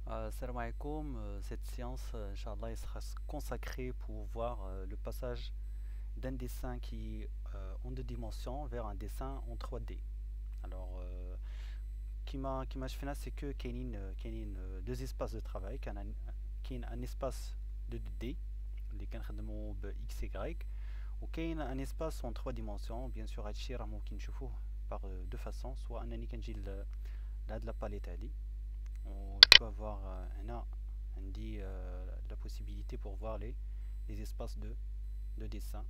Salam alaikum. Cette séance, Inch'Allah, elle sera consacrée pour voir le passage d'un dessin qui est en deux dimensions vers un dessin en 3D. Alors, qui m'a fait c'est que qu'il y a deux espaces de travail, qu'il y a un espace de 2D, اللي كنخدمو ب x y, وكاين un espace en trois dimensions. Bien sûr هادشي راه ممكن نشوفوه par deux façons, soit انني كنجي لهاد la palette هادي où je peux avoir la possibilité pour voir les espaces de dessin.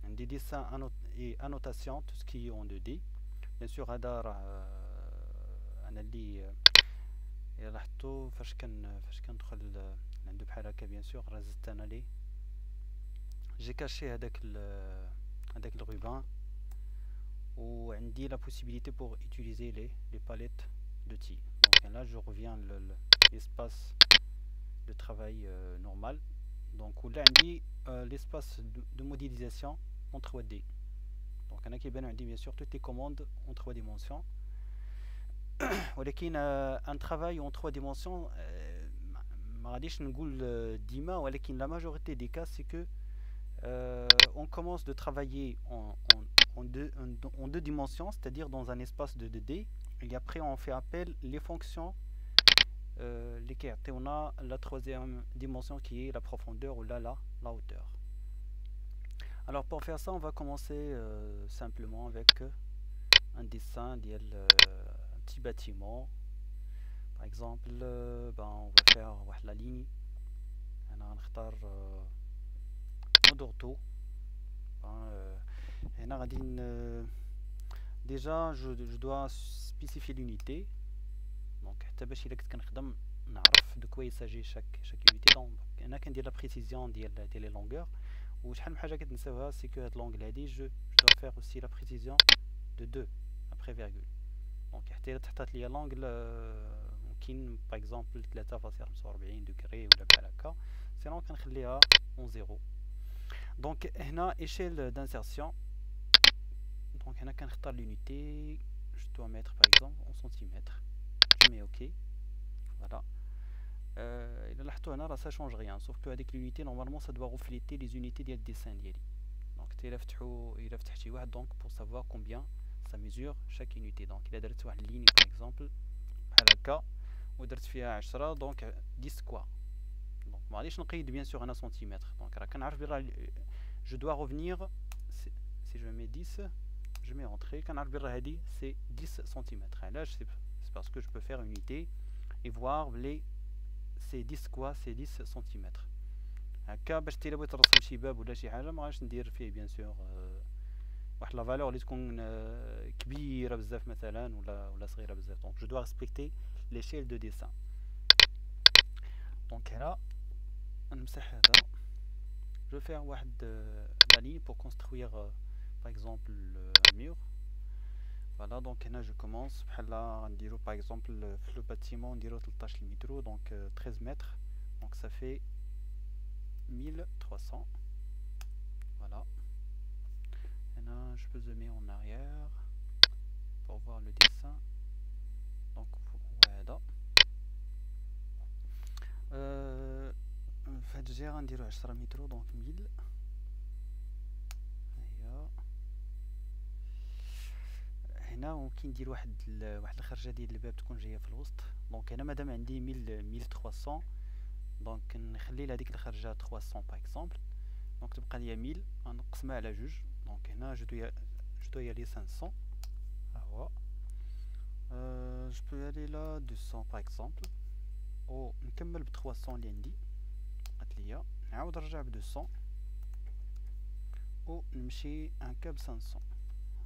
Des dessins et annotation, tout ce qui est en 2D. Bien sûr, radar, أنا اللي لاحظتو فاش كندخل عنده بحال هكا bien sûr رزت أنا ليه j'ai caché هذاك le ruban وعندي la possibilité pour utiliser les palettes de TIE. Donc là je reviens l'espace de travail normal. Donc là on dit l'espace de modélisation en 3D. Donc on a qui bien sûr toutes les commandes en 3 dimensions. ولكن un travail en 3 dimensions ما غاديش نقول ديما, ولكن la majorité des cas c'est que on commence de travailler en deux dimensions, c'est-à-dire dans un espace de 2D, et après on fait appel les fonctions lesquelles on a la troisième dimension qui est la profondeur ou la hauteur. Alors pour faire ça, on va commencer simplement avec un dessin un petit bâtiment. Par exemple, on va faire la ligne. On va نختار d'ortho. Déjà je dois spécifier l'unité. Donc حتى باش الا كنت كنخدم نعرف de quoi il s'agit chaque unité. Donc انا كندير la précision ديال les longueurs. وشحال من حاجه كتنساوها سي كو هاد لونغل هادي je dois faire aussi la précision de 2 après virgule. Donc حتى الا تحطات ليا لونغل ممكن باغ اكزومبل 3.45 دوغري ولا بحال هكا, سينون كنخليها en 0. Donc هنا échelle d'insertion. Donc هنا كنختار l'unité, je dois mettre par exemple en centimètres. Je mets OK. Voilà. إلا لاحظتوا هنا راه ça change rien, sauf que هذيك l'unité normalement ça doit refléter les unités ديال الديسان ديالي. Donc إلا فتحتي واحد donc pour savoir combien ça mesure chaque unité. Donc إلا درت واحد ligne par exemple بحال هكا ودرت فيها 10 donc 10 quoi. Donc ما غاديش نقيد bien sûr هنا centimètres. Donc راه كنعرف بلي je dois revenir si je mets 10, je mets entrée, كنعرف بلي راه هادي c'est 10 cm. علاش c'est parce que je peux faire une unité et voir les c'est 10 quoi, c'est 10 cm. هكا باش تيلا بغيت نرسم شي باب ولا شي حاجه ما غاديش ندير فيه بيان سور واحد لا فالور اللي تكون كبيره بزاف مثلا ولا صغيره بزاف. دونك جو دو ريسبكتي ليشيل دو ديسان. دونك هنا نمسح هذا, je vais faire واحد la ligne pour construire par exemple un mur. Voilà, donc là je commence بحال نديرو par exemple le bâtiment نديرو 13 متر, donc 13 mètres, donc ça fait 1300. Voilà. Maintenant je peux zoomer en arrière pour voir le dessin. Donc voilà. في هاد الجهة نديرو 10 متر, donc 1000. هنا ممكن ندير واحد الخرجه ديال الباب تكون جايه في الوسط. دونك انا مادام عندي 1300, دونك نخلي لهاديك الخرجه 300 باغ اكزومبل, دونك تبقى ليا 1000 نقسمها على جوج. دونك هنا جو dois y aller 500. هو je peux aller là 200 باغ اكزومبل, او نكمل ب 300 اللي عندي بقات ليا, نعاود نرجع ب 200 او نمشي هكا ب 500.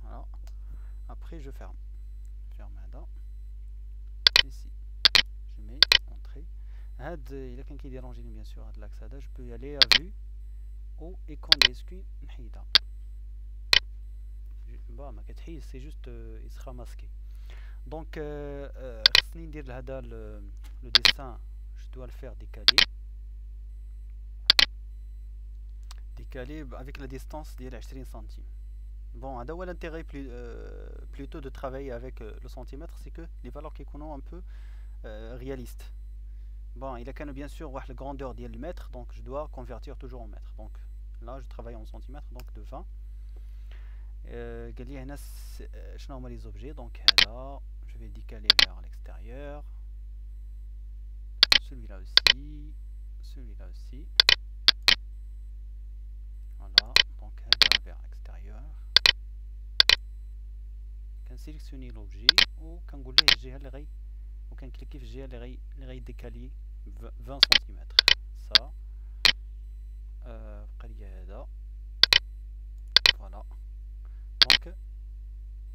فوالا. Après je ferme هذا ici, je mets entrée. هاد الا كان كيديرونجيني بيان سور هاد لاكس هذا, je peux y aller à vue او ايكون ديسكي نحيدها. با ما كتحيد, سي جوست يسخا ماسكي. دونك خصني ندير لهذا لو ديسان, je dois le faire décaler avec la distance ديال 20 سنتيم. Bon, l'intérêt plutôt de travailler avec le centimètre, c'est que les valeurs qui sont un peu réalistes. bon il a quand même bien sûr la grandeur ديال المètre, donc je dois convertir toujours en mètres. Donc là je travaille en centimètres, donc de 20. قال لي هنا شنو هما les objets. Donc هذا je vais décaler vers l'extérieur, celui-là aussi, celui-là aussi. Voilà, donc هذا vers l'extérieur. كنسيليكسيوني l'objet وكنقول ليه الجهه اللي غي وكنكليكي في الجهه اللي غيديكالي 20 cm. ça بقى لي هذا. voilà, donc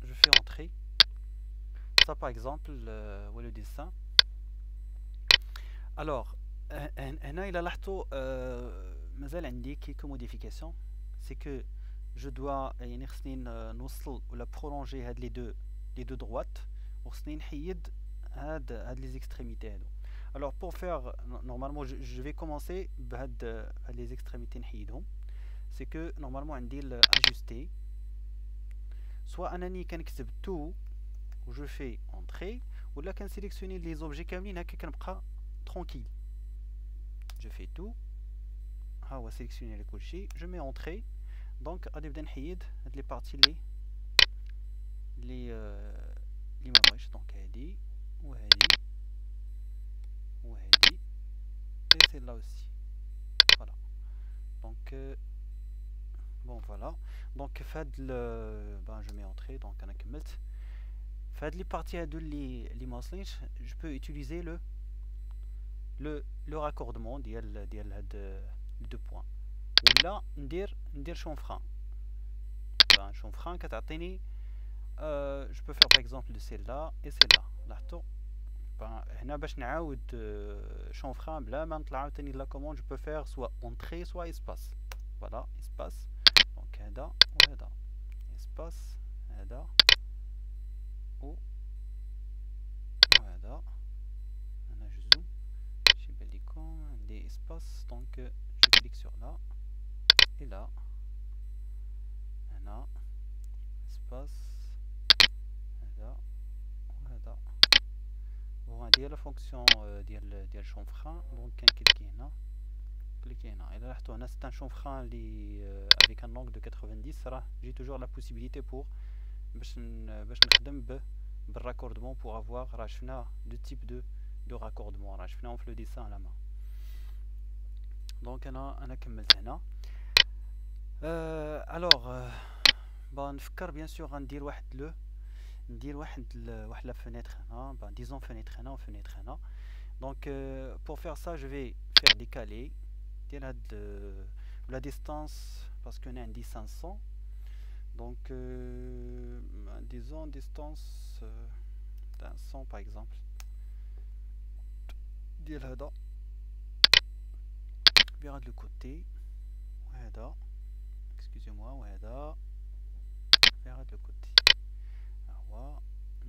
je fais entrer ça par exemple le dessin. alors هنا إلا لاحظتوا مازال عندي quelques modifications. c'est que je dois يعني خصني نوصل ولا prolonger هاد les deux droites وخصني نحيد هاد les extrémités هادو. alors pour faire normalement je vais commencer بهاد les extrémités نحيدهم. c'est que normalement عندي ajuster, soit انني كنكتب tout و je fais entrer, ولا كنسيليكسيوني les objets كاملين هكا كنبقى tranquille. je fais tout, ها هو sélectionner لكل شيء, je mets entrer. donc غادي نبدا نحيد هاد لي بارتي اللي ما بغيتش. دونك هادي وهادي وهادي et celle-là aussi. voilà, donc bon voilà. donc فهاد ben je mets entrer. donc انا كملت فهاد لي بارتي هادو اللي ما وصلينش. je peux utiliser le raccordement ديال هاد les deux points, ولا ندير شونفران. ben شونفران كتعطيني je peux faire par exemple de celle-là et celle-là. لاحظتوا هنا باش نعاود شونفران بلا ما نطلع عاوتاني لا كوموند, je peux faire soit entrée soit espace. voilà, espace. donc هذا وهذا espace, هذا وهذا. انا je zoom شي يبان لكم عندي espace. donc je clique sur là et là, هنا espace, هذا وهذا. bon هادي هي لا فونكسيون ديال شونفران. دونك كنكليكي هنا كليكي هنا. الا لاحظتوا هنا c'est un chanfrein اللي avec un angle de 90. راه j'ai toujours la possibilité pour باش نخدم بالراكوردمون pour avoir. راه شفنا دو تيب de raccordement, راه شفناهم في لو ديسان على ما. دونك انا كملت هنا. الوغ نفكر بيان سور غندير واحد la fenêtre هنا. disons fenêtre هنا و fenêtre هنا. donc pour faire ça je vais faire décaler ديال هاد la distance parce que هنا عندي 500. donc disons distance 100 par exemple ديال هذا vers le côté, وهذا excusez-moi وهذا vers le côté. هو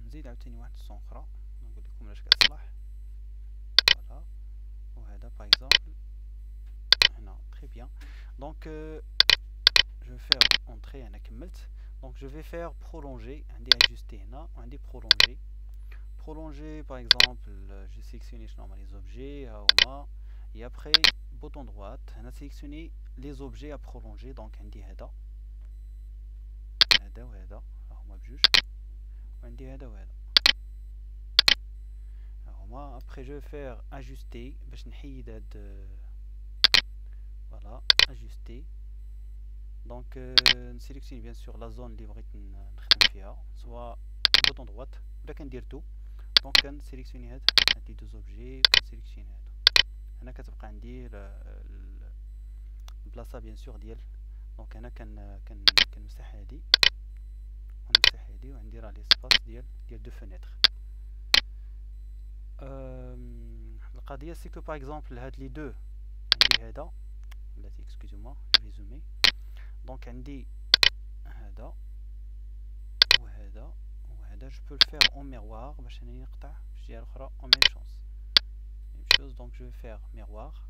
نزيد عاوتاني واحد الصون اخرى نقول لكم علاش كتصلح. فوالا وهذا باغ اكزومبل هنا. très bien. donc je vais faire entrer. انا كملت. donc je vais faire prolonger. عندي ajuster هنا وعندي prolonger par exemple. je sélectionne شنو هما les objets ها هما, et après bouton droite هنا sélectionner les objets à prolonger. donc عندي هذا وهذا ها هما بجوج, وعندي هذا وهذا ها هما. après je vais faire ajuster باش نحيد هاد. voilà, ajuster. donc نسيليكسيوني bien sûr la zone اللي بغيت نخدم فيها, soit bouton droite ولا كندير tout. donc كنسيليكسيوني هاد لي دوز اوبجي وكنسيليكسيوني هادو. هنا كتبقى عندي البلاصه بيان سور ديال. دونك هنا كنمسح هادي ونمسح هادي وعندي راه ليسباس ديال دو فينيتر. القضيه سي كو باغ اكزومبل هاد لي دو عندي هذا بلاتي اكسكوزو جو زومي. دونك عندي هذا وهذا وهذا. جو بو الفير اون ميروار باش انني نقطع في الجهه الاخرى اون ميم شونس ميم شوز. دونك جو فير ميروار.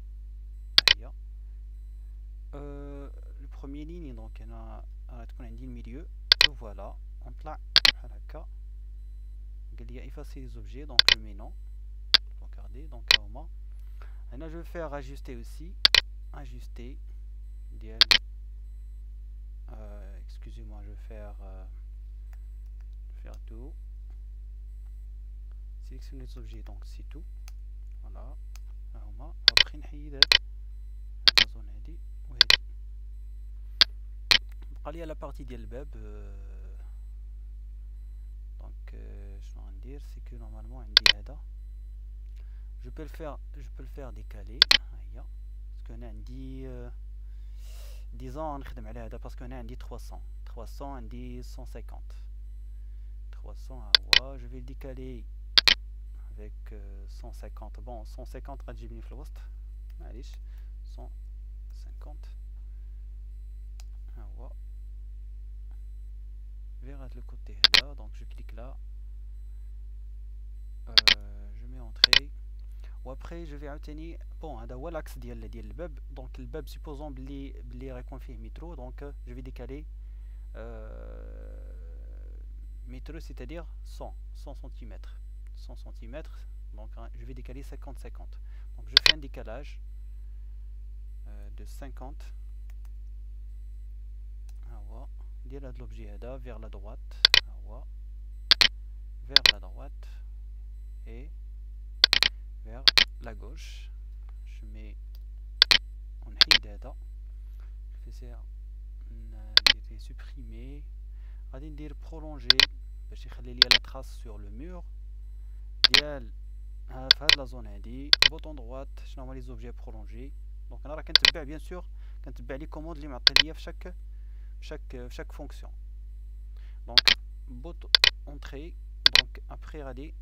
هي لو بروميير ليني. دونك انا تكون عندي الميليو. فوالا نطلع بحال هكا. قال لي effacer les objets. donc je mets non. regardez donc ها هما. Là je vais faire ajuster aussi, ajuster ديال excusez-moi, je vais faire tout, sélectionner les objets, donc c'est tout. voilà هما après نحيد هاد la zone هادي وهادي. بقى لي la partie ديال الباب. donc شنو غندير سي كو نورمالمون عندي هذا je peux le faire décaler. هيا باسكو هنا عندي disons نخدم على هذا باسكو هنا عندي 300 عندي 150 300 هو je vais le décaler avec 150. bon 150 غتجيبني في الوسط معليش 150 ها هو vers le côté là. donc je clique là, je mets entrée وابخي جو في عاوتاني بون هذا هو لاكس ديال الباب. دونك الباب سيبوزون بلي غيكون فيه مترو دونك جو في ديكالي مترو c'est-à-dire 100 cm 100 cm. donc je vais décaler 50-50. donc je fais un décalage de 50 هو ديال هذا l'objet هذا vers la droite هو vers la droite et vers la gauche. je mets ونحيد هذا je fais ça ندير supprimer. غادي ندير prolonger باش يخلي لي لا trace sur le mur ديال في هاد لا زون هادي. بوطون دروات شنو هما لي زوبجي برولونجي. دونك انا راه كنتبع بيان سور كنتبع لي كوموند اللي معطي ليا في chaque fonction. دونك بوط اونطري. دونك ابخي غادي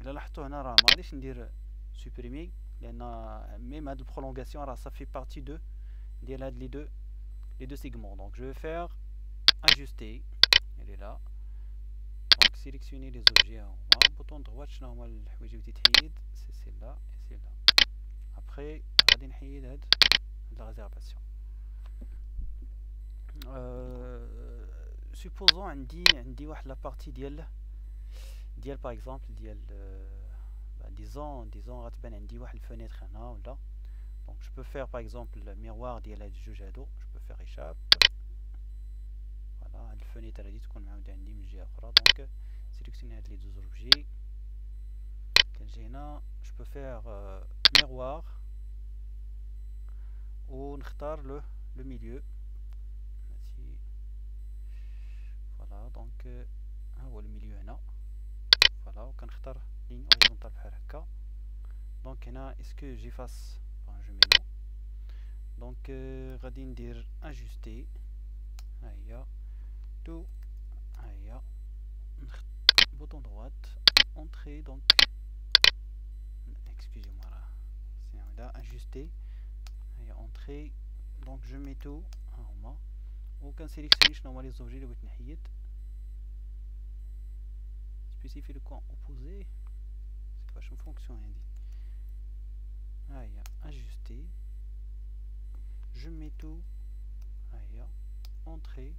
الا لاحظتوا هنا راه ما غاديش ندير supprimer لان ميم هاد البرولونغاسيون راه ça fait partie de ديال هاد les deux segments. donc je vais faire ajuster, elle est là. donc sélectionner les objets en haut, bouton droit شنو هما الحوايج اللي تتحيد سي celle-là et celle-là. après غادي نحيد هاد la réservation. supposons عندي واحد لا بارتي ديال par exemple ديال disons غتبان عندي واحد الفenêtre هنا ولا. donc je peux faire par exemple le miroir ديال هاد الجوج هادو. je peux faire échappe. voilà هاد الفenêtre هادي تكون معاودة عندي من جهة أخرى. donc sélectionner هاد لي deux objets. كنجي هنا je peux faire miroir ونختار le milieu. voilà donc ها هو الميليو هنا. voilà وكنختار ligne horizontale بحال هكا. donc هنا est-ce que j'efface bon je mets non. donc غادي ندير ajuster. ها هي tout ها هي bouton droite entrée. donc excusez-moi là c'est là ajuster. ها هي entrée. donc je mets tout ها هما وكنسيليكسيوني شنو هما لي زوبجي اللي بغيت نحيد. spécifier le coin opposé c'est pas une fonction هادي. ها هي ajuster. je mets tout ها هي entrée.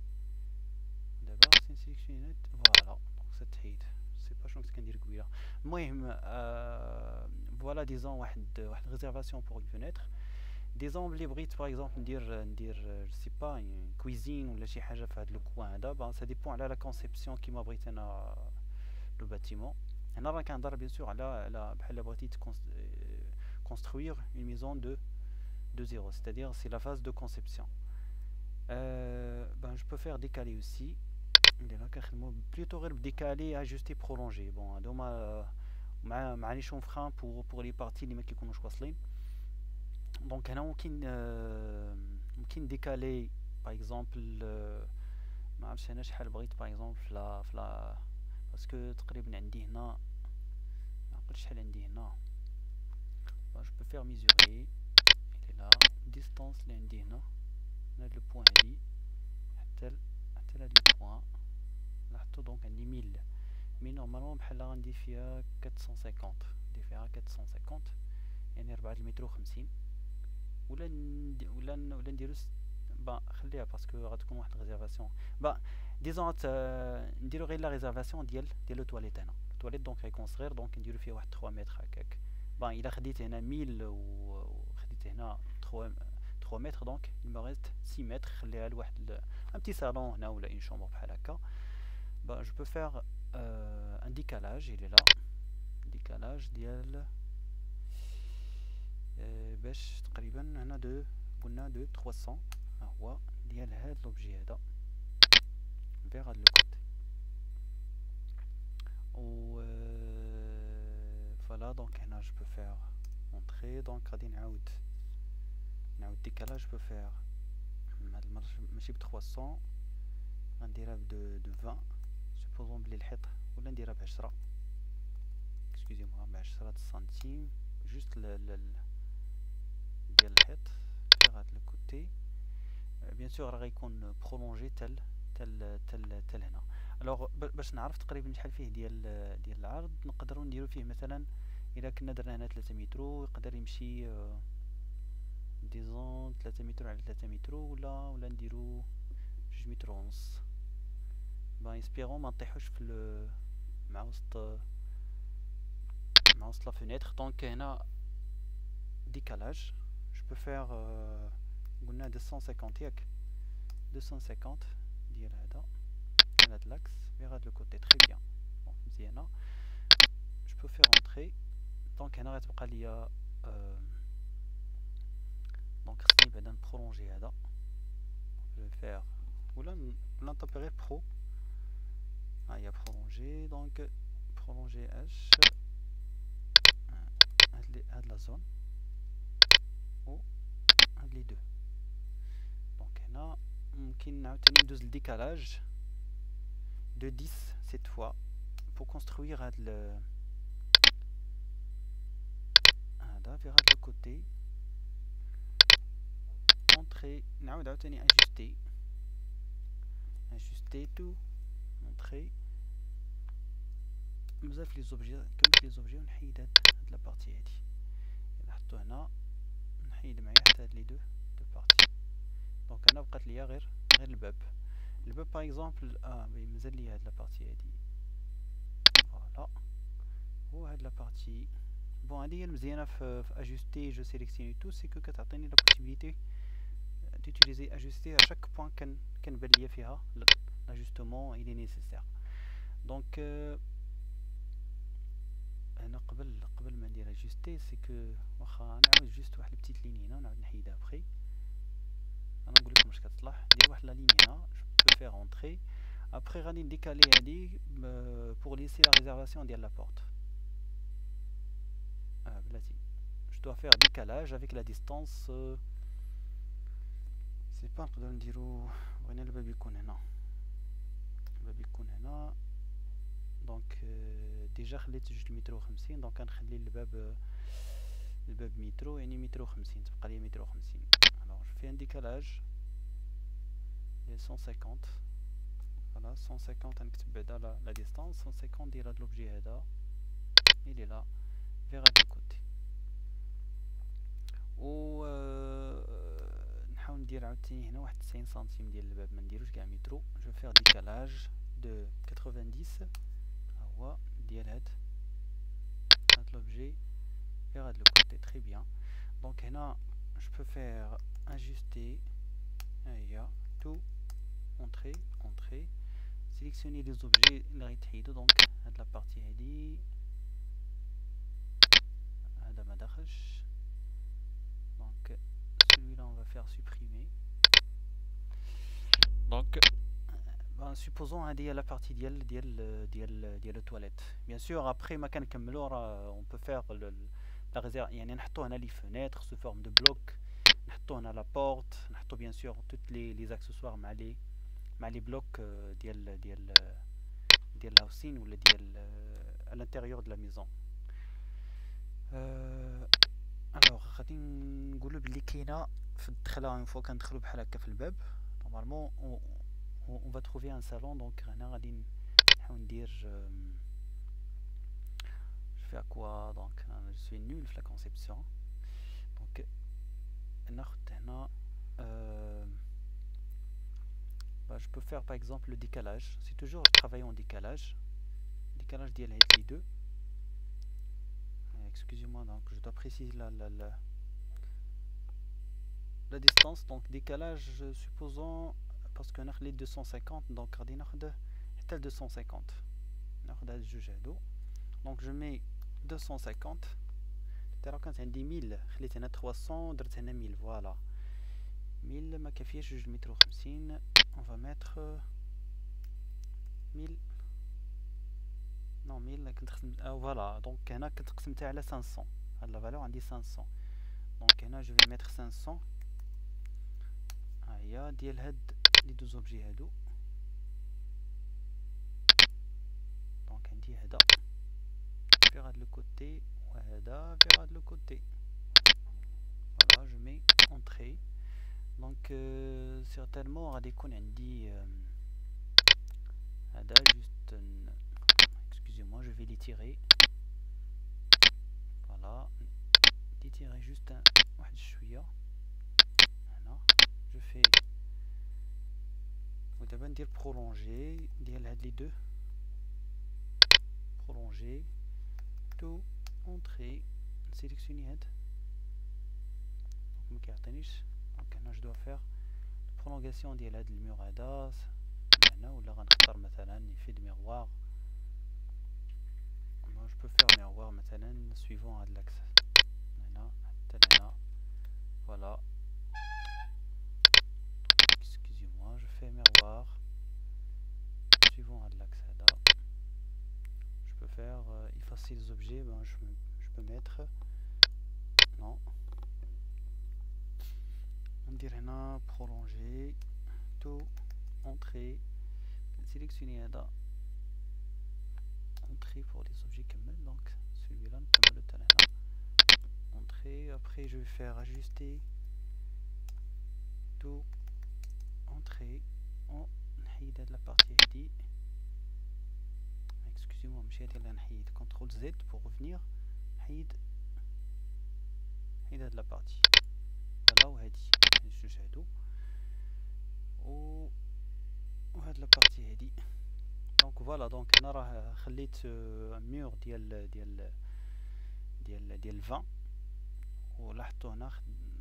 دابا خصني نسيليكسيوني فوالا دونك ستحيد سي با شنو كنت كندير قبيله. المهم فوالا ديزون واحد ريزيرفاسيون بور اون فينيتر. ديزون بلي بغيت باغ اكزومبل ندير سي با كويزين ولا شي حاجه في هذا لو كوان هذا. با سا ديبون على لا كونسيبسيون كيما بغيت انا لو باتيمون. هنا راه كنهضر بيان سور على بحال بغيتي construire une maison de zéro, c'est-à-dire c'est la phase de conception. Ben je peux faire décaler aussi. là كنخدمو plutôt غير décaler, ajuster, prolonger. bon هادو مع لي شون فران pour les parties اللي ما كيكونوش واصلين. دونك هنا ممكن ديكالي باغ اكزومبل ما عرفتش انا شحال بغيت باغ اكزومبل فلا باسكو تقريبا عندي هنا ما عقلتش شحال عندي هنا. je peux faire mesurer. il est là distance اللي عندي هنا من هاد لو بوين هادي حتى لهاد لو بوين لاحظتو. دونك عندي 1000 مي نورمالمون بحال غندير فيها 450 ندير فيها 450 يعني 4 متر و50 ولا نديرو با خليها باسكو غتكون واحد الريزيرفاسيون. با ديزون نديرو غير لا ريزيرفاسيون ديال لو تواليت. هنا التواليت دونك غيكون صغير دونك نديرو فيه واحد 3 متر هكاك. با الا خديت هنا 1000 j'étais là 3 mètres, donc il me reste 6 mètres. Un petit salon là ou là une chambre بحال هكا. Bah, je peux faire un décalage, il est là. décalage ديال باش تقريبا هنا قلنا de 300 ها هو ديال هاد l'objet هذا vers هاد le côté. و voilà, donc هنا je peux faire entrer, donc غادي نعاود décalage. je peux faire هاد المرة ماشي ب 300 غنديرها de 20. supposons بلي الحيط ولا نديرها ب 10 excusez-moi ب 10 سنتيم juste ديال الحيط vers هاد le côté. bien sûr راه غيكون prolongé تل هنا. الوغ باش نعرف تقريبا شحال فيه ديال العرض نقدروا نديرو فيه مثلا الا كنا درنا هنا 3 متر يقدر يمشي ديزون 3 متر على 3 متر ولا نديرو 2 متر ونص. با اسبيرون ما نطيحوش في مع وسط لا فينيتر. دونك هنا décalage je peux faire قلنا 250 ياك 250 ديال هذا هاد l'axe vers هاد le côté. très bien. مزيانه. je peux faire entrer. دونك هنا غتبقى ليا دونك خصني بعدا نبرولونجي هذا. je vais faire ولا نطبقي برو. ها هي prolonger. donc prolonger h هاد لا زون و هاد لي دو. دونك هنا ممكن عاوتاني ندوز الديكالاج de 10 cette fois pour construire هذا vers le côté. entrer نعاود عاوتاني ajuster tout. entrer بزاف لي زوبجي كملت لي زوبجي ونحيد هاد لابارتي هادي نحطو هنا نحيد معايا حتى هاد لي دو بارتي. دونك انا بقات ليا غير الباب باغ اكزومبل مازال ليا هاد لابارتي هادي فوالا وهاد لابارتي. بون هادي هي المزيانه في اجوستي جو سيليكسيوني تو سي كو كتعطيني لا بوسيبيليتي ديوتيليزي اجوستي ا شاك بوين كنبان ليا فيها لاجوستمون الي نيسيسير. دونك هنا قبل ما ندير اجوستي سي كو واخا نعاود جوست واحد البتيت لين هنا ونعاود نحيدها ابخي. انا نقول لكم واش كتصلح. ندير واحد لا لين هنا جو بو فير اونطري. ابخي غادي نديكالي هادي بور ليسي لا ريزيرفاسيون ديال لا بورت. بلاتي je dois faire décalage avec la distance. c'est pas نقدروا نديرو بغينا الباب يكون هنا دونك ديجا خليت 2 متر و 50. دونك غنخلي الباب مترو يعني متر و 50 تبقى لي متر و 50. alors je fais un décalage de 150. voilà 150 غنكتب بعدا la distance 150 ديال هاد l'objet هذا il est là vers هاد الكوتي. و نحاول ندير عاوتاني هنا واحد 90 سنتيم ديال الباب ما نديروش كاع مترو. جو فير décalage de 90 ها هو ديال هاد l'objet vers هاد الكوتي. très bien. donc هنا je peux faire ajuster. ها هي tout entrer sélectionner les objets اللي غيتحيدو. دونك هاد لابارتي هادي هذا ما داخلش. donc celui-là on va faire supprimer. donc supposons هذه هي لا بارتي ديال التواليت. bien sûr après ما كنكملو راه on peut faire la réserve يعني نحطو هنا لي فenêtres sous forme de bloc. نحطو هنا لا بورت. نحطو bien sûr toutes les accessoires مع لي بلوك ديال الهاوسين ولا ديال à l'intérieur de la maison. alors غادي نقولوا بلي كاينه في الدخله اون فوا كندخلوا بحال هكا في الباب نورمالمون on va trouver un salon. donc هنا غادي نحاول ندير je fais à quoi. donc je suis nul في la conception. donc ناخذ هنا je peux faire par exemple le décalage. c'est toujours travailler en décalage ديال هاد لي deux. excusez-moi donc je dois préciser la distance, donc décalage, supposons, parce qu'on a les 250, donc غادي ناخد حتى 250 ناخد هاد الجوج هادو. donc je mets 250. راه كانت عندي 1000 خليت هنا 300 درت هنا 1000 فوالا 1000 ما كافياش 2 متر و50 on va mettre 1000 non 1000 كنت خدمت فوالا دونك هنا كنت قسمتها على 500 هاد لا فالور عندي 500 دونك هنا جو في ميتر 500 ها هي ديال هاد لي دو زوبجي هادو دونك عندي هدا في هاد لو كوتي وهذا في هاد لو كوتي فوالا جو مي اونطري دونك سيغتالمون غادي يكون عندي هذا جوست excusez-moi je vais l'étirer voilà l'étirer juste واحد شويه هنا je fais ودابا ندير prolonger ديال هاد لي دو prolonger تو entrée نسيليكسيوني هاد دونك مكيعطينيش دونك هنا جو دو فير prolongation ديال هاد الميور هذا هنا ولا غنختار مثلا effet de miroir. Moi je peux faire miroir مثلا suivant هاد l'axe هنا حتى هنا voilà excusez-moi je fais miroir suivant هاد l'axe هذا. je peux faire effacer les objets, ben, je peux mettre non ندير هنا prolonger tout entrée sélectionner هذا entrée pour les objets كمل donc celui-là نكملو حتى هنا entrée. Après je vais faire ajuster tout entrée نحيد هاد لابارتي هادي excusez-moi ماشي هادي اللي نحيد CTRL Z pour revenir نحيد هاد لابارتي فوالا وهادي الجوج هادو وهاد لابارتي هادي دونك فوالا دونك انا راه خليت ميور ديال 20 ولاحظتوا هنا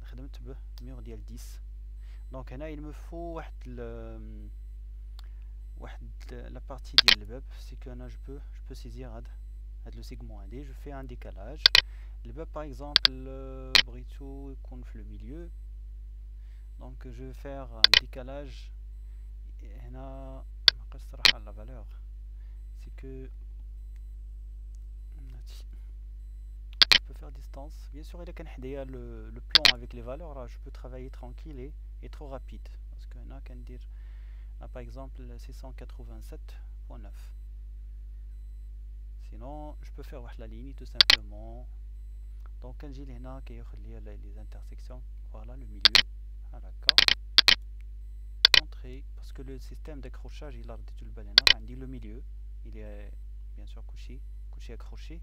خدمت به ميور ديال 10 دونك هنا il me faut واحد لا بارتي ديال الباب سي كو انا جو بو سيزير هاد لو سيغمون هادي جو في ان ديكالاج الباب باغ اكزومبل بغيتو يكون في لو ميليو دونك جو فير ان ديكالاج هنا مابقاش صراحه لا فالور سي كو je peux faire distance bien sûr il كان حدايا le plan avec les valeurs je peux travailler tranquille et trop rapide parce que هنا كندير par exemple 687.9 sinon je peux faire واحد la ligne tout simplement donc كنجي لهنا كياخذ ليا les intersections voilà le milieu هكا entrée parce que le système d'accrochage il a رديتو البال هنا عندي le milieu il est bien sûr couché accroché.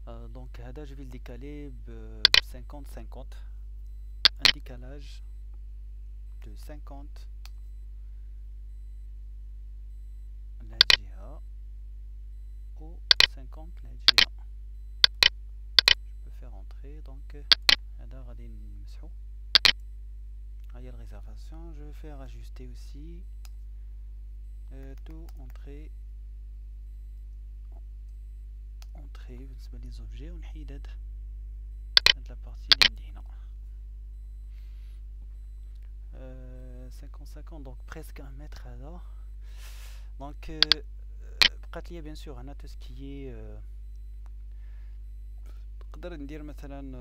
Donc هذا je vais le décaler de 50-50 un décalage de 50 لهاد الجهة و 50 لهاد الجهة. je peux faire entrer donc هذا غادي نمسحو ها هي الريزرفاسيون. je vais faire ajuster aussi tout entrée بالنسبة لي زوبجي ونحيد هاد لابارتي اللي عندي هنا 50-50 donc presque 1 mètre هذا donc بقات ليا بيان سور هنا تو سكيي نقدر ندير مثلا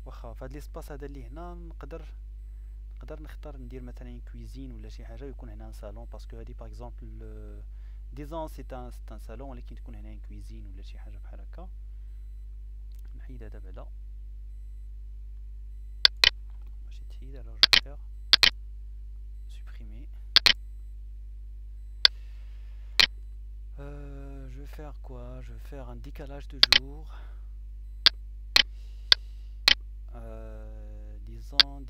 واخا فهاد ليسباس هذا اللي هنا نقدر نختار ندير مثلا كويزين ولا شي حاجه ويكون هنا صالون باسكو هادي باغ اكزومبل ديزون سي ان صالون ولكن تكون هنا كويزين ولا شي حاجه بحال هكا. نحيد هذا بعدا باش يتحيد alors je vais faire supprimer. je vais faire quoi? Je vais faire un décalage toujours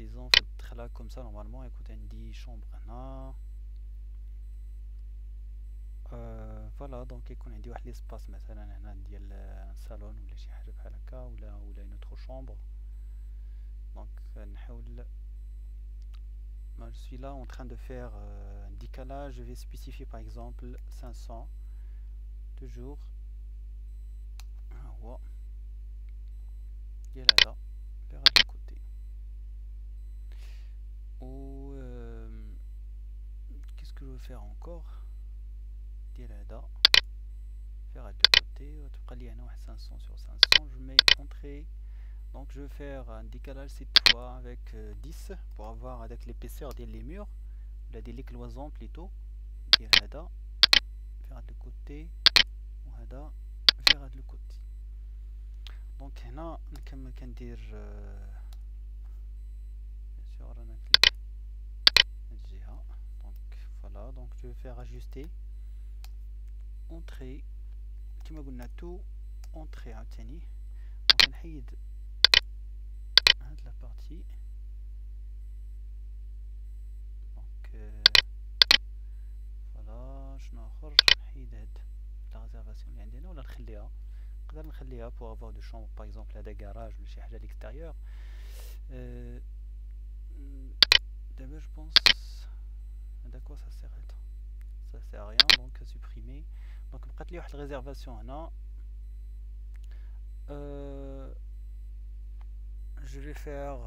disons fait là comme ça normalement. écoute عندي chambre هنا فوالا دونك يكون عندي واحد ليسباس مثلا هنا ديال صالون ولا شي حاجه بحال هكا ولا اون اوتر شامبر. دونك نحاول. Moi, je suis là en train de faire un décalage. Je vais spécifier par exemple 500 toujours. هو ديال هذا vers هذا الكوتي. و qu'est-ce que je veux faire encore ديال هذا vers هذا الكوتي وتبقى لي هنا واحد 500 sur 500. Je mets entrée. Donc je vais faire un décalage cette fois avec 10 pour avoir avec l'épaisseur des murs, là des cloisons plutôt. هذا vers le côté وهذا vers le côté. Donc هنا نكمل كندير bien sûr رانا كليك هاد الجهة. Donc voilà, donc je vais faire ajuster entrée كما قلنا tout entrée عاوتاني. دونك نحيد هاد لا بارتي. دونك فوالا شنو اخر نحيد هاد لا ريزيرفاسيون اللي عندنا ولا نخليها. نقدر نخليها pour avoir de chambre par exemple هذا كراج ولا شي حاجه ليكستيريور. دابا je pense هذا كوا ça sert à rien donc supprimer. donc بقات لي واحد الريزيرفاسيون هنا. je vais faire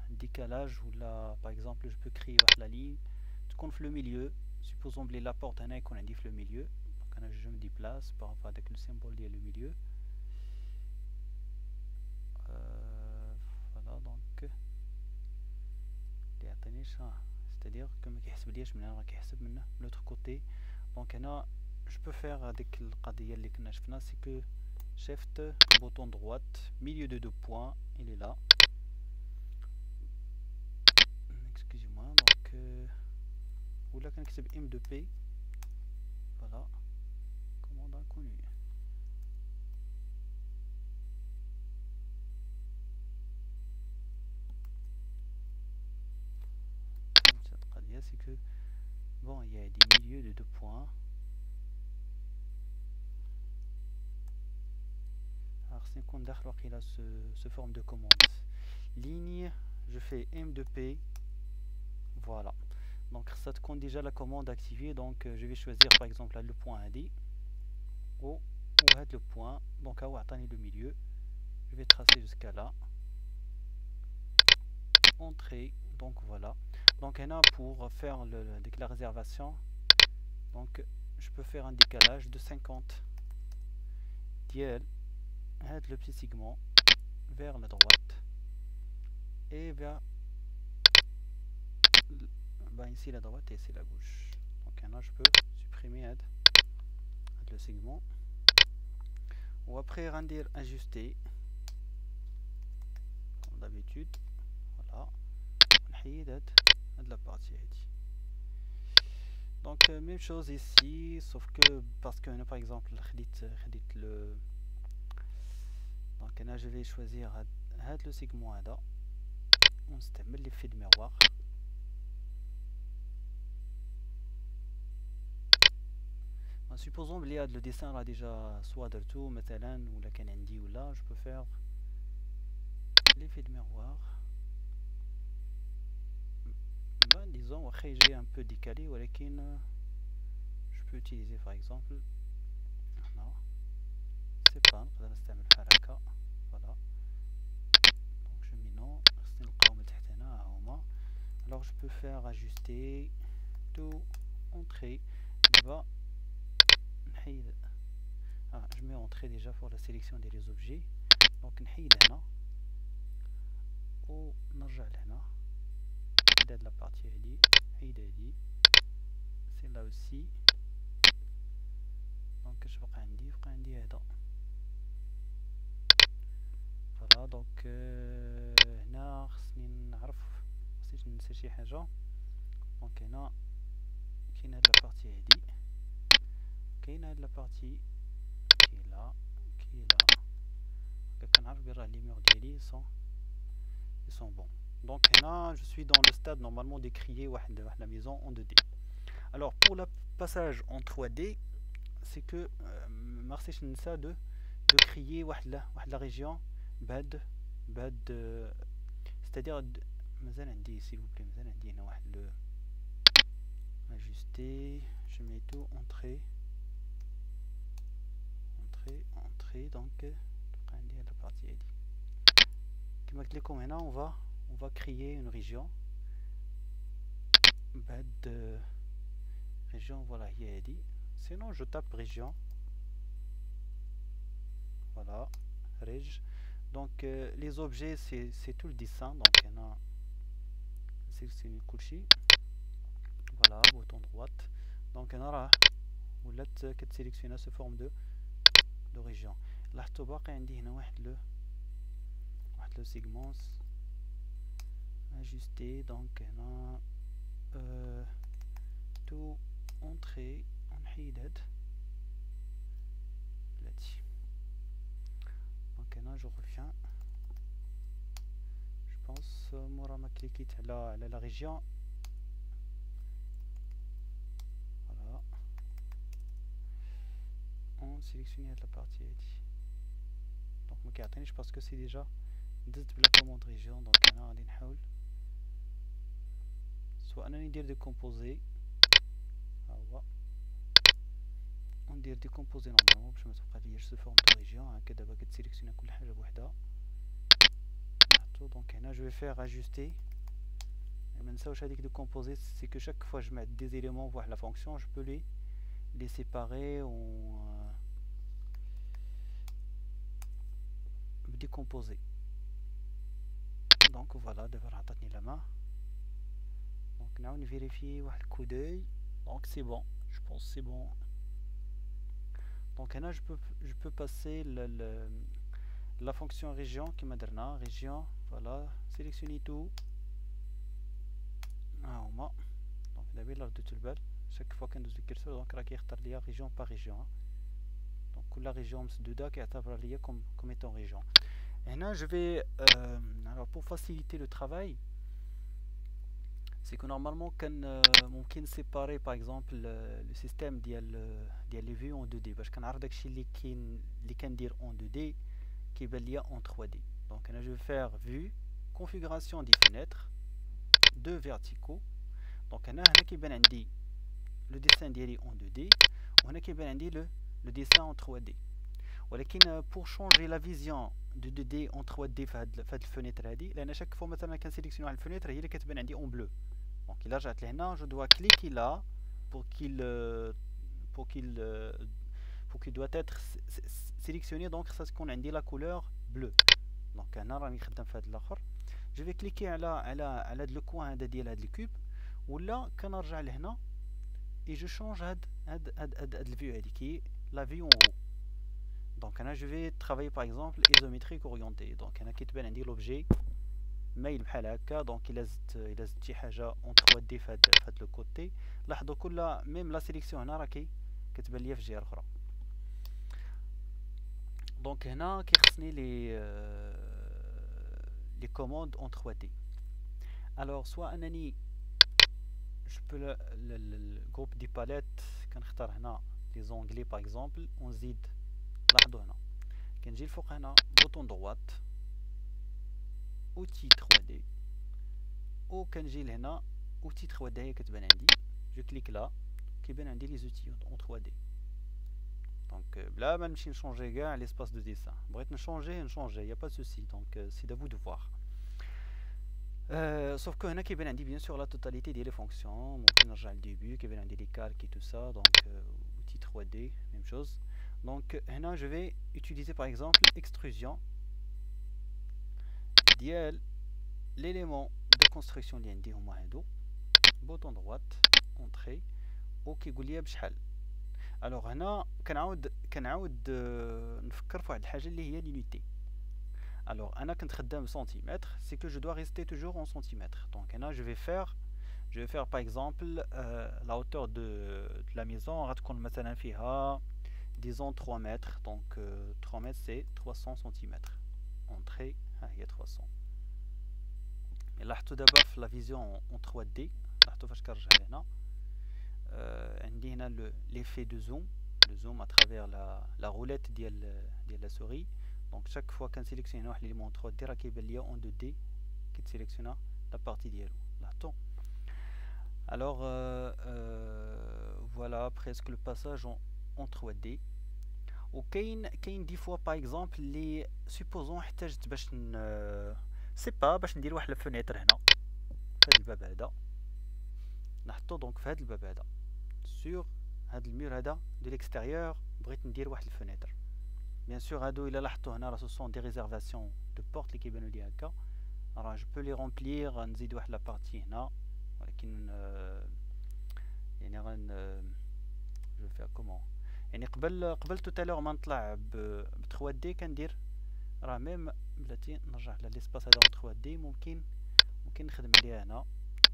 décalage ou là par exemple je peux créer la ligne تكون في le milieu. supposons بلي la porte هنا يكون عندي في le milieu. donc انا je me déplace par rapport avec le symbole ديال le milieu. voilà donc اللي يعطينيش c'est-à-dire que ما كيحسبليش من هنا راه كيحسب من l'autre côté. donc هنا je peux faire هذيك القضيه اللي كنا شفنا c'est que shift bouton droite milieu de deux points il est là. excusez-moi donc ولا كنكتب M2P. voilà commande inconnue. cette قضيه c'est que bon il y a des milieux de deux points. alors c'est qu'on داخل واقيلا ce forme de commande ligne. je fais M2P. voilà donc ça compte déjà la commande activée. donc je vais choisir par exemple le point AD ou le point. donc à عطاني le milieu. je vais tracer jusqu'à là. entrée. donc voilà. donc là pour faire la réservation donc je peux faire un décalage de 50 ديال هاد le petit segment vers la droite et vers ici la droite et ici la gauche. donc là je peux supprimer le segment ou après rendre ajuster comme d'habitude. voilà نحيد هاد la partie هادي. donc même chose ici sauf que parce que par exemple خديت le donc là je vais choisir هاد le segment هذا ونستعمل l'effet de miroir. supposons بلي هاد le dessin راه déjà soit درتو مثلا ولا كان عندي ولا je peux faire l'effet de miroir. disons واخا يجي un peu décalé ولكن je peux utiliser par exemple هنا c'est pas نقدر نستعمل بحال هكا. voilà donc je mets non خصني نلقاهم لتحت هنا ها هما. alors je peux faire ajuster tout entrée. دابا نحيد je mets entrée déjà pour la sélection des objets. donc نحيد هنا ونرجع لهنا نحيد هاد la partie هادي نحيد هادي celle-là aussi. donc اش بقى عندي هذا. فوالا دونك هنا خصني نعرف خصني ننسى شي حاجه. دونك هنا كاين هاد لابارتي هادي كاين هاد لابارتي كي لا هكا كنعرف بلي راه لي مور ديالي ils sont bons. donc هنا je suis dans le stade normalement de créer واحد la maison en 2D. alors passage en 3D, c'est que ما خصنيش ننسى de créer واحد la région بهاد c'est-à-dire مازال عندي s'il vous plaît مازال عندي هنا واحد le ajuster, je mets tout entrée donc تبقى عندي هاد la partie هادي كما قلت لكم هنا on va créer une région بهاد région voilà هي هادي sinon je tape région voilà reg donc les objets c'est tout le dessin donc هنا sélectionner كلشي voilà bouton droite donc هنا راه ولات كتسيليكسيونا sous forme de région لاحظتوا باقي عندي هنا واحد لو segment ajusté donc هنا tout entrée نحيد هاد بلاتي donc هنا je reviens je pense مورا ما كليكيت على la région voilà on sélectionne هاد la partie هادي donc ما كيعطينيش باسكو سي ديجا دزت بلا commande région donc هنا غادي نحاول سواء انني ندير ديكومبوزي ها هو وندير ديكومبوزي نورمالمون باش ما تبقى لياش سو فورم دو ريجيون هكا دابا كتسيليكسيونا كل حاجه بوحدها نحطو دونك هنا جو في فير اجوستي ما نساوش هذيك ديكومبوزي سي كو شاك فوا جو ميت دي زيليمون فواحد لا فونكسيون جو بو لي سيباري و بديكومبوزي دونك فوالا دابا راه عطاتني لا مان دونك نعاود نفيريفي واحد الكو دوي دونك سي بون جو بونس سي بون donc هنا je peux passer la fonction région كما درنا région voilà sélectionner tout ها هما دونك دابا الا رديتو البال chaque fois كندوز الكرسور دونك راه كيختار ليا région par région donc كل région مسدوده كيعتبر ليا comme étant région هنا je vais alors pour faciliter le travail c'est que normalement كان ممكن séparer par exemple le système ديال les vues en 2D باش كنعرف داكشي اللي كندير en 2D كيبان ليا en 3D donc هنا je vais faire vue configuration des fenêtres deux verticaux donc هنا كيبان عندي le dessin ديالي en 2D وهنا كيبان عندي le dessin en 3D ولكن pour changer la vision de 2D en 3D في هاد الفenêtre هادي لان chaque fois مثلا كنسيليكسيوني واحد الفenêtre هي اللي كتبان عندي en bleu donc il a رجعت لهنا je dois cliquer là pour qu'il doit être sélectionné donc ça تكون عندي la couleur bleue donc هنا راني خدام في هذا الاخر je vais cliquer على هذا لو كوان هذا ديال هذا الكوب ولا كنرجع لهنا et je change هاد الفيو هذه كي la vue en haut donc هنا je vais travailler par exemple isométrique orienté donc هنا كيتبان عندي l'objet مايل بحال هكا دونك الا زدت شي حاجه اون 3 دي في هاد لو كوتي لاحظوا كل ميم لا سيليكسيون هنا راه كتبان ليا في الجهه الاخرى دونك هنا كيخصني لي كوموند اون 3 دي الوغ سوا انني جو بو الجروب دي باليت كنختار هنا لي زونغلي باغ اكزومبل ونزيد لاحظوا هنا كنجي الفوق هنا بوطون دوات outil 3D وكنجي لهنا outil 3D هي كتبان عندي جو كليك لا كيبان عندي لي زوتي اون 3D دونك بلا ما نمشي نشونجي كاع ليسباس دو ديسان بغيت نشونجي يا با سوسي دونك سي دافو دو فوار sauf que هنا كيبان عندي بيان سور لا توتاليتي ديال لي فونكسيون ممكن نرجع للديبي كيبان عندي لي كالك تو سا دونك outil 3D ميم شوز دونك هنا جو في utiliser par exemple extrusion ديال l'élément de construction اللي عندي هما هادو بوطون droit entrée وكيقول لي بشحال الوغ هنا كنعاود نفكر في واحد الحاجه اللي هي لونيتي الوغ انا كنت خدام سنتيمتر سي كو جو دو ريستي توجور اون سنتيمتر دونك هنا جو في فير باغ اكزومبل لا هوتور دو لا ميزون غتكون مثلا فيها ديزون 3 متر دونك 3 متر سي 300 سنتيمتر entrée ها هي 300 لاحظتوا دابا في لا فيزيون اون 3 دي لاحظتوا فاش كنرجع لهنا عندي هنا l'effet de zoom, le zoom à travers la roulette ديال la souris. Donc chaque fois كنسيليكسيوني واحد l'élément 3D راه كيبان ليا en 2D كيتسيليكسيونا la partie ديالو. لاحظتوا. Alors voilà presque le passage en 3D. وكاين دي فوا باغ اكزومبل لي سوبوزون احتاجت باش سي با باش ندير واحد الفونيتر هنا في هذا الباب هذا. نحطو دونك في هذا الباب هذا سور هذا المير هذا دو ليكستيريور بغيت ندير واحد الفونيتر. بيان سور هادو الا لاحظتو هنا راه سو سون دي ريزيرفاسيون دو بورت اللي كيبانو لي هكا. راه جو بو لي رومبلير نزيد واحد لابارتي هنا ولكن يعني جو فيها كومون يعني قبل توتالور ما نطلع ب 3 دي كندير راه ميم بلاتي نرجع للاسباس هذا 3 دي ممكن نخدم عليها هنا.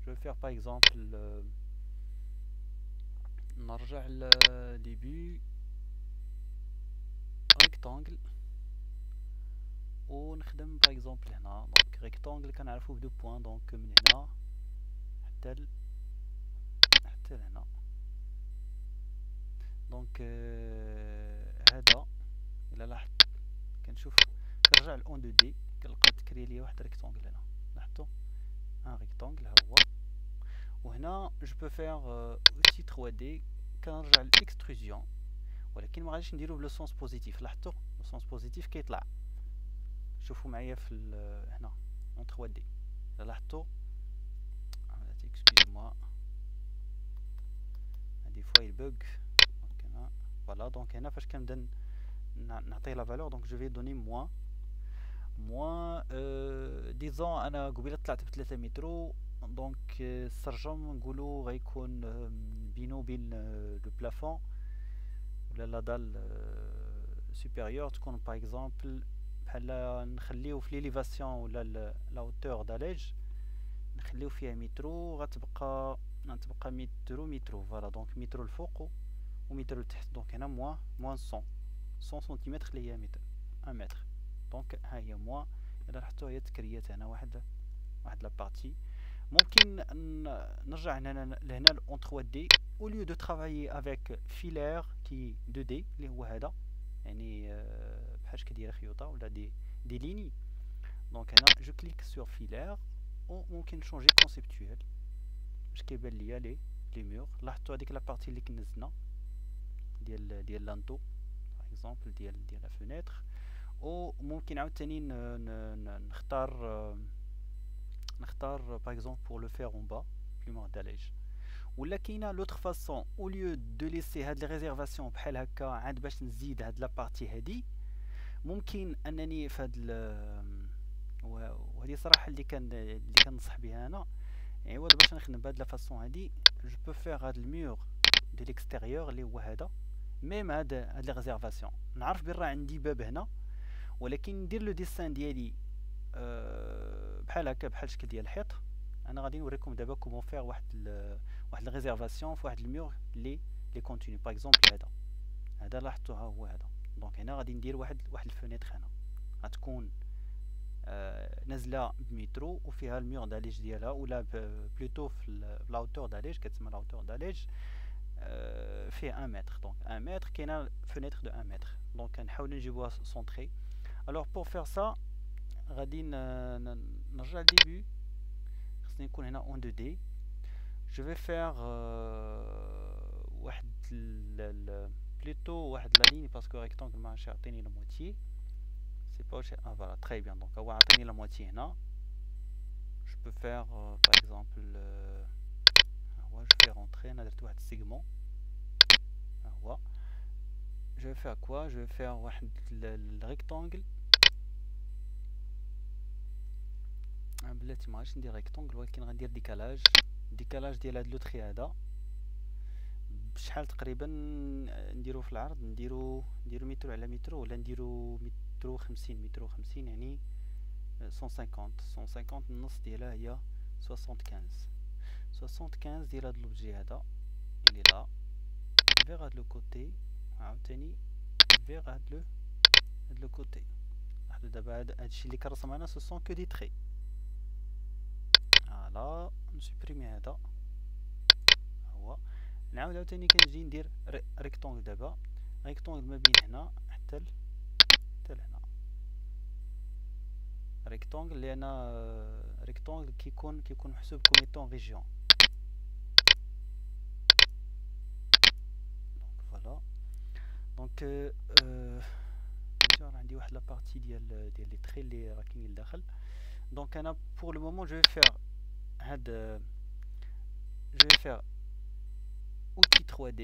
جو فير باغ اكزومبل نرجع ل ديبي ريكتانجل ونخدم باغ اكزومبل هنا. دونك ريكتانجل كنعرفو بدو بوين دونك من هنا حتى لهنا. دونك هذا الا لاحظت كنشوف كنرجع ل 1 2 دي كنلقى تكري لي واحد ريكتانجل هنا. لاحظتوا ان ريكتانجل ها هو. وهنا جو بو فير اوسي 3 دي كنرجع للاكستروزيون ولكن ما غاديش نديرو بلو سونس بوزيتيف. لاحظتوا لو سونس بوزيتيف كيطلع. شوفوا معايا في هنا اون 3 دي لاحظتوا اكسكيوز موا دي فوا يبوغ. دونك هنا فوالا دونك هنا فاش كنبدا نعطيه لا فالور دونك جو في دوني موان ديزون انا قبيله طلعت ب 3 مترو دونك السرجم نقولوا غيكون بينو وبين لو بلافون ولا لا دال سوبيريور تكون باغ اكزومبل بحال نخليو في ليليفاسيون ولا لا هوتور داليج نخليو فيها مترو غتبقى مترو فوالا. دونك مترو الفوق ومترو لتحت. دونك هنا موان 100 سنتيمتر اللي هي متر 1 متر. دونك ها هي موان الا لاحظتوا هي تكريات هنا واحد لابارتي. ممكن نرجع لهنا اون 3 دي او ليو دو ترافايي افيك فيلير كي 2 دي اللي هو هذا يعني بحال كدير خيوطه ولا دي ليني. دونك هنا جو كليك سور فيلير وممكن نشونجي كونسيبتويل باش كيبان ليا لي مور. لاحظتوا هذيك لابارتي اللي كنزلنا ديال لانتو باغ اكزومبل ديال لا فونيتر. وممكن عاوتاني نختار باغ اكزومبل pour le faire en bas بلومور داليج. ولا كاينه لوتر فاصون او ليو دو ليسي هاد لي ريزيرفاسيون بحال هكا عاد باش نزيد هاد لابارتي هادي ممكن انني في هاد وهذه صراحه اللي كنصح بها انا عوض باش نخدم بهاد لا فاصون هادي جو بو فير هاد المور دو ليكستيريور اللي هو هذا ميم هاد لي ريزيرفاسيون نعرف بان راه عندي باب هنا ولكن ندير لو ديسان ديالي بحال هكا بحال الشكل ديال الحيط. انا غادي نوريكم دابا كومون فير واحد الريزيرفاسيون في واحد المور لي كونتينيو باغ اكزومبل هذا لاحظتوا ها هو هذا. دونك هنا غادي ندير واحد الفونيتر هنا غتكون نازله بمترو وفيها المور داليج ديالها ولا بلوتو في لاوتور داليج كتسمى لاوتور داليج فيه 1 متر. دونك 1 متر كاينه فونيتر دو 1 متر. دونك كنحاولوا نجيبوها سونطري. الوغ بور فير سا غادي نرجع للديبي خصني نكون هنا اون 2 دي. جو في فير واحد بلوتو واحد لا ليني باسكو ريكتانجل ما عادش يعطيني لا موتيي سي با فوالا تري بيان. دونك هو عطيني لا موتيي هنا جو بو فير باغ اكزومبل هو جو في رونطري انا درت واحد السيغمون ها هو. جو في كوا جو في واحد الريكتانجل بلاتي ما غاديش ندير ريكتانجل ولكن غندير ديكالاج ديال هاد لوتري هذا بشحال تقريبا نديرو في العرض نديرو متر على متر ولا نديرو متر 50 يعني 150 النص ديالها هي 75 ديال هاد لوبجي هذا اللي لا فيغ هاد لو كوتي عاوتاني فيغ هاد لو كوتي. لاحظوا دابا هادشي اللي كنرسم انا سو سون كو دي تري. فوالا نسوبريمي هذا هو. نعاود عاوتاني كنجي ندير ريكتونغل دابا، ريكتونغل ما بين هنا حتى لهنا، ريكتونغل لان ريكتونغل كيكون محسوب كوم ايتون ريجيون. دونك فوالا. دونك بيان عندي واحد لابارتي ديال لي تري اللي راه كاينين لداخل. دونك انا بور لو مومون جو فير هاد je vais faire outil 3D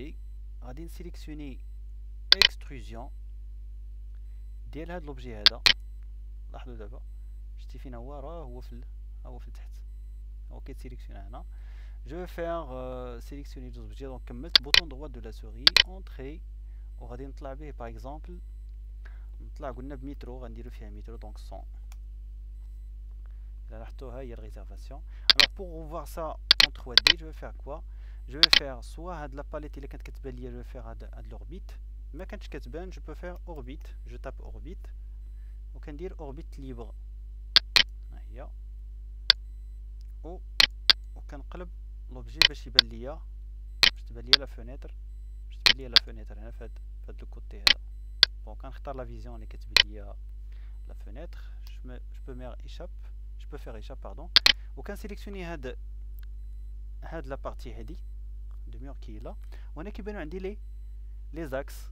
غادي نسيليكسيوني اكستروزيون ديال هاد لوبجي هذا. لاحظوا دابا شتي فين هو في التحت، هو كيتسيليكسيونا هنا. جو vais faire sélectionner لوبجي. دونك كملت بوطون droit de la souris entrée وغادي نطلع به باغ اكزومبل، نطلع قلنا بمترو، غنديرو فيها مترو دونك 100. Là, il y a la réservation. Alors pour revoir ça en 3D, je vais faire quoi? Je vais faire soit la palette, je vais faire de l'orbite. Mais quand je peux faire orbite. Je tape orbite. On peut dire orbite libre. Ou on peut enlever l'objet باش يبان ليا، باش تبان ليا لا فenêtre، باش تبان ليا لا فenêtre هنا في هذا الكوتي هذا. دونك كنختار لا فيزيون اللي كتبان ليا لا فenêtre. Je peux mettre échappe. Je peux faire échappe, pardon. Ou quand sélectionner la partie هذه de mur qui est là. وهنا كيبانو عندي les axes،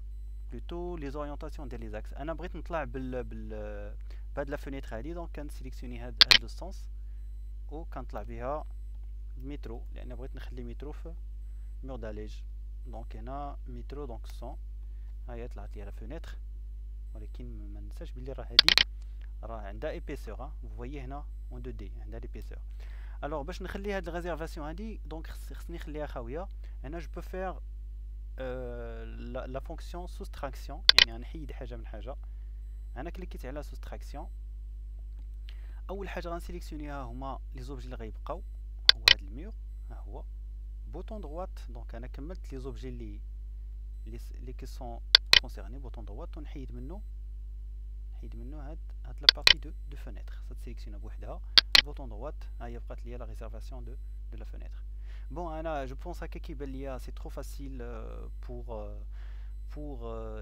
plutôt les orientations ديال les axes. انا بغيت نطلع بهاد لا فenêtre هذه، دونك كنسيليكسيوني هاد لو سونس وكنطلع بها المترو، لان بغيت نخلي مترو في مور داليج. دونك هنا مترو دونك 100. ها هي طلعت لي لا فenêtre، ولكن ما ننساش بلي راه هذه راه عندها ايبيسور. فو فويي هنا اون 2 دي عندها ليبيسور. الوغ باش نخلي هاد الريزيرفاسيون هادي، دونك خصني نخليها خاويه. هنا جو بو فير لا فونكسيون سوستراكسيون، يعني غنحيد حاجه من حاجه. انا كليكيت على سوستراكسيون. اول حاجه غنسيليكسيونيها هما لي زوبجي اللي غيبقاو، هو هاد الميور ها هو بوطون دروات. دونك انا كملت لي زوبجي اللي كي سون كونسيرني بوطون دروات، ونحيد منه هاد لا بارتي دو فenêtre. Ça sélectionne بوحدها بوطون دروات. ها هي بقات ليا لا ريزيرفاسيون دو لا فenêtre. بون انا جو بونس هكا كيبان ليا سي ترو فاسيل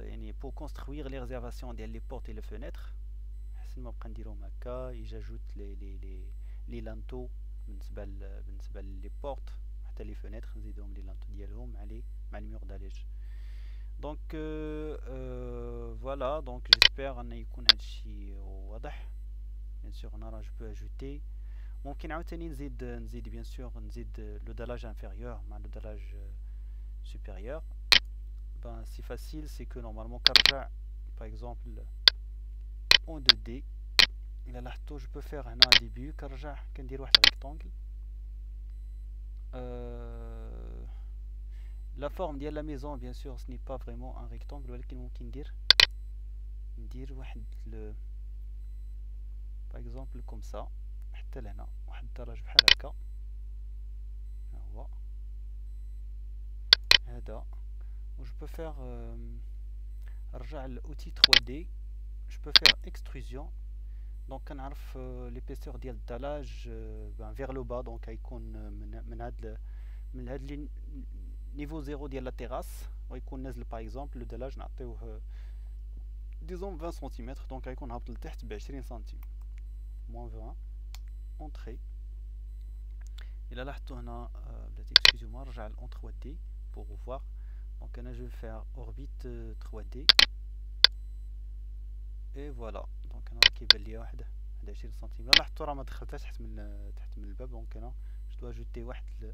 يعني بور كونستروير لي ريزيرفاسيون ديال لي بورت اي لي فenêtre. حسن ما بقى نديرهم هكا يجاجوت لي لانتو بالنسبه لي بورت حتى لي فenêtre، نزيدهم لي لانتو ديالهم مع الميور داليج. دونك فوالا. دونك جيسبر ان يكون هادشي واضح. بيان سور انا راه جو بو اجوتي، ممكن عاوتاني نزيد بيان سور نزيد لو دالاج انفيريور مع لو دالاج سوبيريور. بان سي فاسيل، سي كو نورمالمون كنرجع باغ اكزومبل اون 2 دي. الا لاحظتو جو بو فير هنا ديبي كنرجع كندير واحد ريكتونغل. La forme de la maison, bien sûr, ce n'est pas vraiment un rectangle, ولكن ممكن ندير واحد par exemple comme ça حتى لهنا واحد الدرج بحال هكا. ها هو هذا. و جو بو فير نرجع للاوتي 3D. جو بو فير extrusion. دونك كنعرف ليبيسور ديال الدلاج بان فيغ لو با. دونك غيكون من هاد نيفو زيرو ديال لا تيراس، ويكون نازل باغ اكزومبل لو دلاج نعطيوه ديزون 20 سنتيمتر. دونك غيكون هابط لتحت ب 20 سنتيم موان 20 اونطري. الا لاحظتو هنا بلاتي اكسكوزيو ما نرجع ل 3 دي بور فوار. دونك انا جو فير اوربيت 3 دي اي فوالا. دونك انا كيبان ليا واحد 20 سنتيم. الا لاحظتو راه ما دخلتهاش تحت من الباب. دونك انا جو دو اجوتي واحد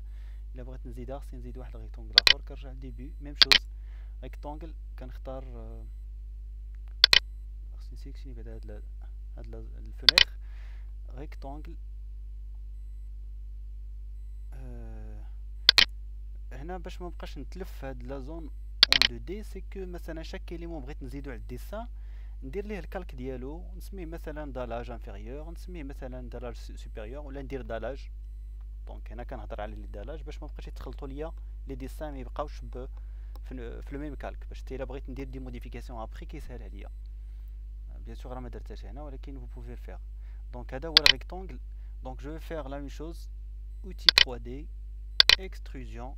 الا بغيت نزيدها خصني نزيد واحد ريكتونغل اخر. كنرجع للديبي ميم شوز ريكتونغل. كنختار خصني نسيليكسيوني بعدا هاد الفenêtre ريكتونغل. هنا باش ما نبقاش نتلف هاد لا زون اون 2 دي، سي كو مثلا شاك اليمون بغيت نزيدو على الديسان ندير ليه الكالك ديالو، نسميه مثلا دالاج انفيريور، نسميه مثلا دالاج سوبيريور، ولا ندير دالاج. دونك هنا كنهضر على لي دالاج باش ما بقاش يتخلطوا ليا لي ديسان، ما يبقاوش في لو ميم كالك، باش حتى الا بغيت ندير دي موديفيكاسيون ابري كيسهل عليا. بيان سور راه ما درتهاش هنا، ولكن فو بوفي فير. دونك هذا هو الريكتونغل. دونك جو في فير لا ميم شوز اوتي 3D extrusion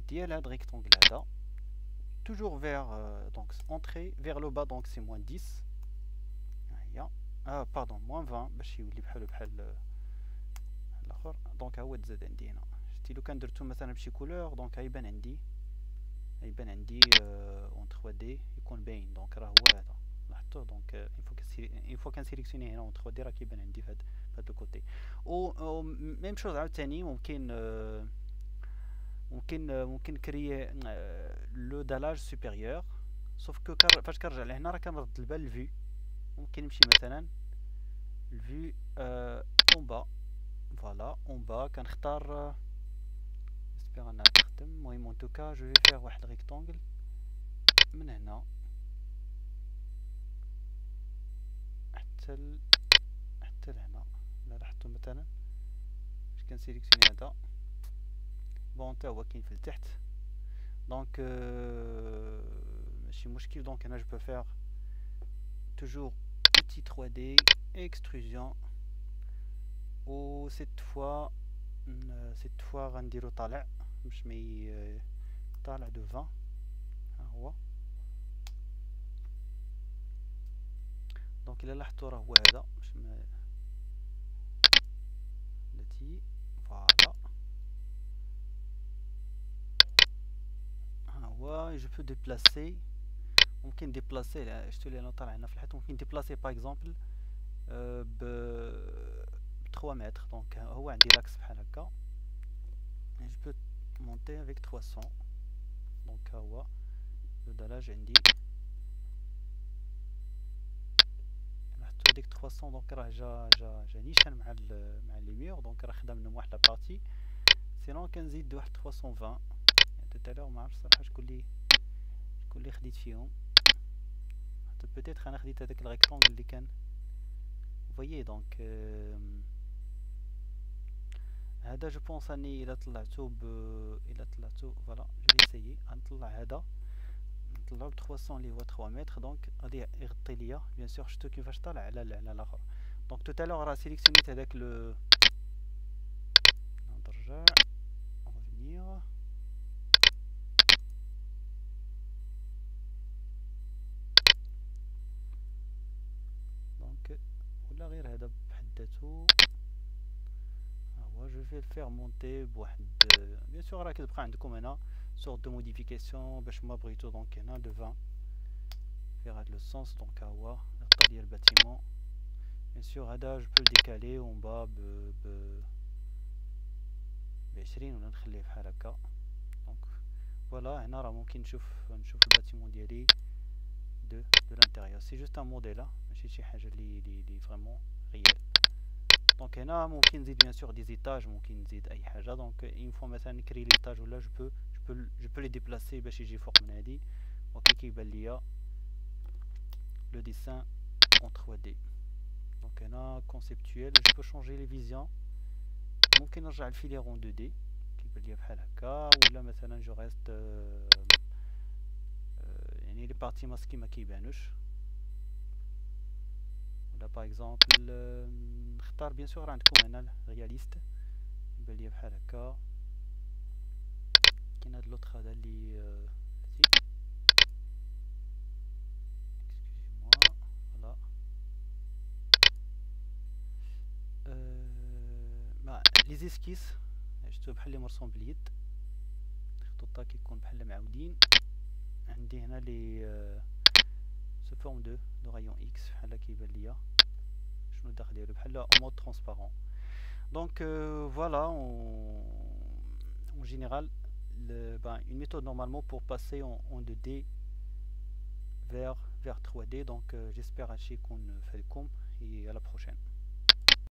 ديال هاد rectangle هذا toujours vers donc entrée vers le bas, donc c'est moins 10. pardon, moins 20 باش يولي بحال الاخر. دونك ها هو تزاد عندي هنا. شتي لو كان درتو مثلا بشي كولور دونك غيبان عندي اون 3 دي يكون باين. دونك راه هو هذا لاحظتوه. دونك اون فوا كنسيليكسيوني هنا اون 3 دي راه كيبان عندي في هاد لو كوتي. و ميم شوز عاوتاني ممكن كريي لو دالاج سوبيريور. سوف كو فاش كنرجع لهنا راه كنرد البال الفيو. ممكن نمشي مثلا الفيو اون با. فوالا اون با كنختار جيسبيغ انها تخدم. المهم اون توكا جو في فيغ واحد ريكتونغل من هنا حتى لهنا. الا لاحظتو مثلا باش كنسيليكسيوني هذا بون تا هو كاين في التحت. دونك ماشي مشكل. دونك هنا جو بو فيغ toujours petit 3D extrusion. و cette fois غنديرو طالع باش مي طالع devant. ها هو. دونك الا لاحظتو راه هو هذا باش ما التي فوالا ها هو. جو بو ديبلاسي. ممكن ديبلاسي شتو اللي طالع هنا في الحيط. ممكن ديبلاسي باغ اكزومبل ب 3 متر. دونك هو عندي لاكس بحال هكا. جو بو مونتي افيك 300. دونك ها هو لو دالاج عندي. لاحظتو هاديك 300 دونك راه جا نيشان مع لي ميور. دونك راه خدا منهم واحد لابارتي. سينون كنزيد واحد 320. توتالور معرفتش صراحه شكون اللي خديت فيهم. حتى بوتيتر انا خديت هذاك الريكتونغل اللي كان فويي. دونك هذا جو بونس اني الا طلعتو فوالا جو في سيي غنطلع هذا نطلعو ب 300 اللي هو 3 متر. دونك غادي يغطي ليا بيان سور. شفتو كيفاش طالع على الاخر. دونك توتالور راه سيليكسيونيت هذاك لو. نرجع ريفينير. دونك ولا غير هذا بحد ذاته. je vais le faire monter بواحد bien sûr راه كتبقى عندكم هنا sorte de modification باش ما بغيتو. دونك هنا de 20 في هذا لو سونس. دونك ها هو الغطاء ديال الباتيمون. bien sûr هذا جو بو ديكالي اون با ب 20 ولا نخليه بحال هكا. دونك فوالا هنا راه ممكن نشوف الباتيمون ديالي de l'intérieur. c'est juste un modèle ماشي شي حاجه اللي فريمون ريال. دونك هنا ممكن نزيد بيان سور دي زيتاج. ممكن نزيد اي حاجه. دونك اون فوا مثلا نكري ليتاج ولا جو بو لي ديبلاسي باش يجي فوق من هادي. اوكي كيبان ليا لو ديسان اون 3 دي. دونك هنا كونسيبتويل جو بو شونجي لي فيزيون. ممكن نرجع الفيلير اون 2 دي كيبان ليا بحال هكا. ولا مثلا جو ريست يعني لي بارتي ماسكي ما كيبانوش. ولا باغ اكزومبل نختار بيان سور عندكم هنا رياليست يبان ليا بحال هكا. كاين هاد لوطخ هذا اللي فوالا لي زيسكيس شفتو بحال اللي مرسوم باليد. الخطوطا كيكون بحال معاودين. عندي هنا لي سو فورم دو رايون اكس بحال كيبان ليا شنو الداخل ديالو بحال اون مود ترونسبارون. دونك voilà en général une méthode normalement pour passer en 2D vers 3D. donc j'espère هادشي يكون فادكم et à la prochaine.